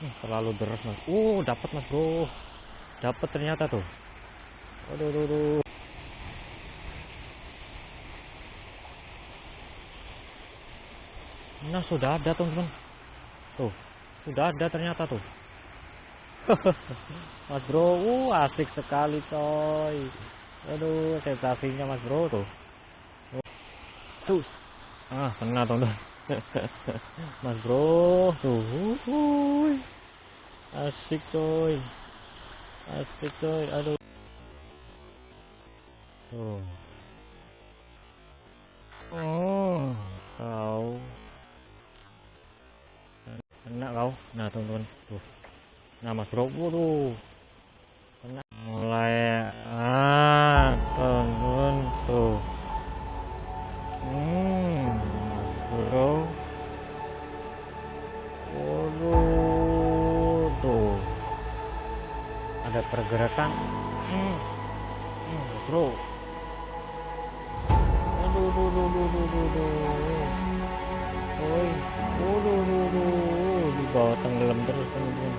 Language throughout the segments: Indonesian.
Terlalu deras mas. Dapat mas bro, dapat ternyata tuh. Aduh, aduh, aduh. Nah sudah ada teman-teman, tuh sudah ada ternyata tuh. Mas bro, asik sekali coy. Aduh, sensasinya mas bro tuh. Tuh, kena teman-teman. Mas bro tuh, asik coy, asik coy. Aduh, tuh. Kau kena kau. Nah teman-teman tuh. Nah mas bro, waduh, kena mulai. Teman-teman tuh. Mas bro, waduh, tuh ada pergerakan. Bro, aduh, di bawah tenggelam terus teman-teman.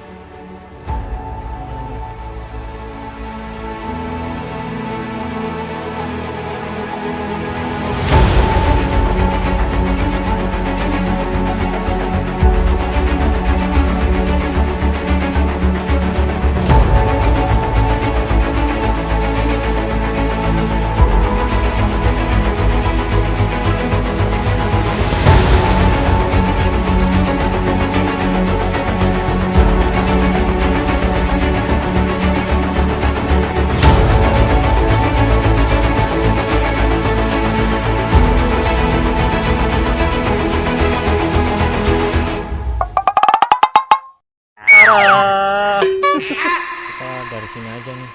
Kita dari sini aja nih.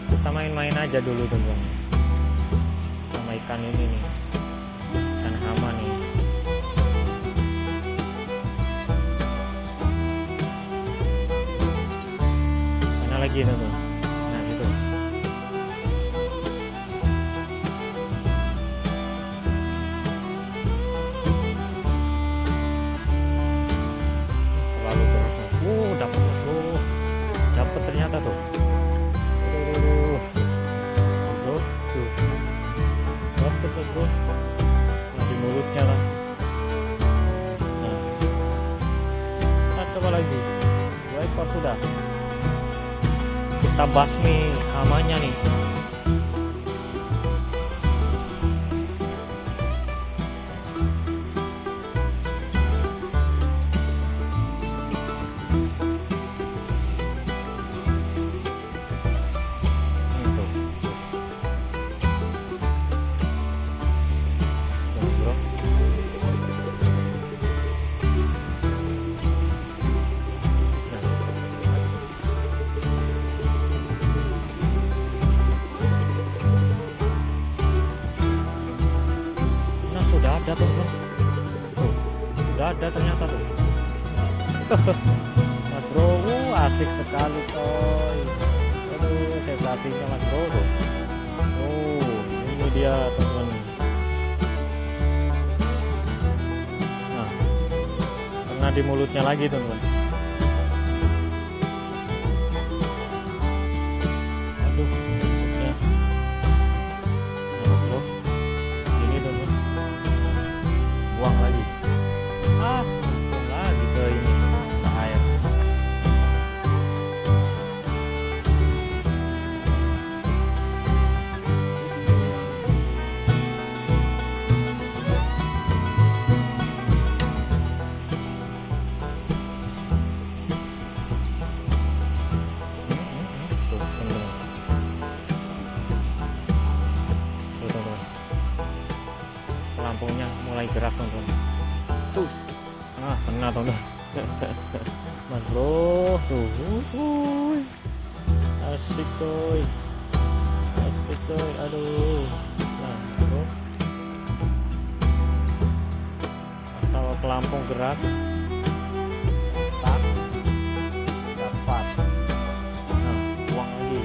Kita main-main aja dulu teman-teman sama ikan ini nih, ikan hama nih. Mana lagi teman-teman? Nah itu. Terlalu berat. Dapat mas bro, dapat ternyata tuh. Dapat bro, di mulutnya lah. Nah, coba lagi, 2 ekor sudah. Kita basmi hamanya nih. Ada teman-teman, sudah ada ternyata tuh. Mas bro, asik sekali coy. Aduh, sensasinya mas bro tuh. Ini dia teman-teman. Nah, kena di mulutnya lagi teman-teman. Aduh, mulutnya. Nah, mas bro, ini teman-teman. Buang lagi, buang lagi ke ini, ke air. Tuh, teman-teman. Tuh, teman-teman. Lampunya mulai gerak teman-teman. Tuh, kena teman-teman. Mas bro tuh, asik coy, asik coy. Aduh, nah bro, kalau pelampung gerak tak dapat. Nah, buang lagi.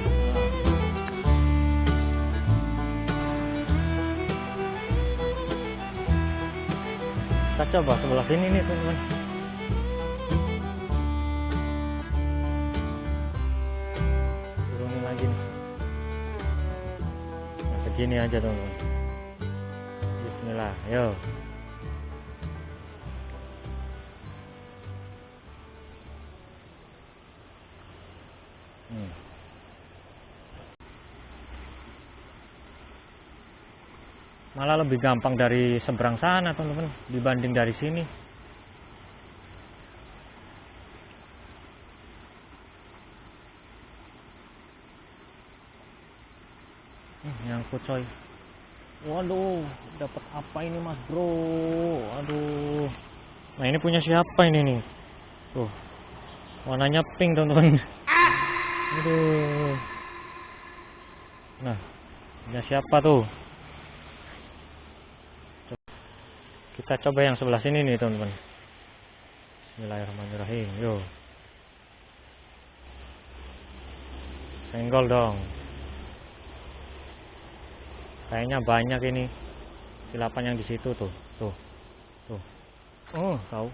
Kita coba sebelah sini nih teman-teman. Turunin lagi nih. Nah, segini aja teman-teman. Bismillah, yuk. Malah lebih gampang dari seberang sana teman-teman dibanding dari sini. Nyangkut coy. Waduh, dapat apa ini mas bro? Aduh. Nah ini punya siapa ini nih? Tuh, warnanya pink teman-teman. Aduh. Nah, punya siapa tuh? Kita coba yang sebelah sini nih teman-teman. Bismillahirrahmanirrahim. Yo. Senggol dong. Kayaknya banyak ini silapan yang di situ tuh. Tuh. Oh, kau.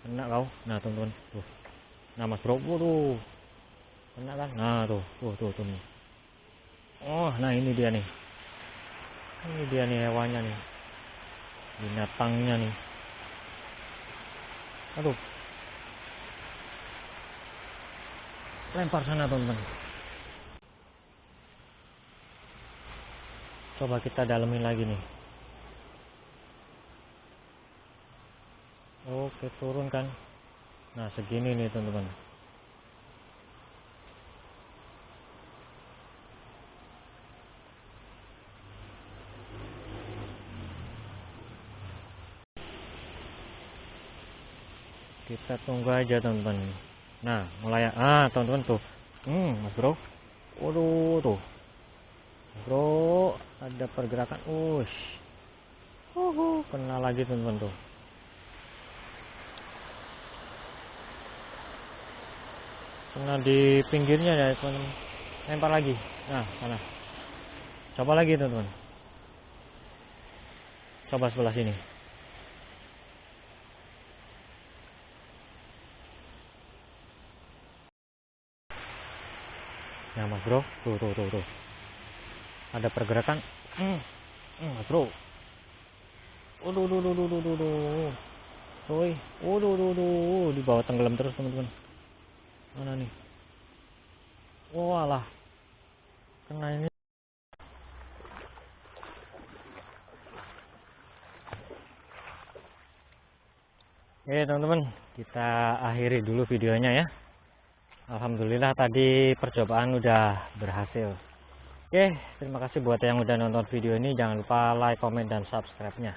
Kena kau. Nah, teman-teman. Tuh. Nah, Mas Bro. Waduh. Kena kan? Nah, tuh. Tuh. Oh, nah ini dia nih. Ini dia nih hewannya nih. Binatangnya nih. Aduh. Lempar sana teman-teman. Coba kita dalemin lagi nih. Oke, turun kan. Nah segini nih teman-teman. Kita tunggu aja teman-teman. Nah mulai teman-teman tuh. Mas bro. Waduh tuh. Bro, ada pergerakan. Kena lagi teman-teman tuh. Kena di pinggirnya ya teman-teman. Lempar lagi. Nah, sana. Coba lagi teman-teman. Coba sebelah sini. Nah, Mas Bro. Tuh. Ada pergerakan. Mas Bro. Waduh. Di bawah tenggelam terus teman-teman. Mana nih? Walah. Kena ini. Oke teman-teman, kita akhiri dulu videonya ya. Alhamdulillah tadi percobaan udah berhasil. Oke, terima kasih buat yang udah nonton video ini. Jangan lupa like, komen, dan subscribe-nya.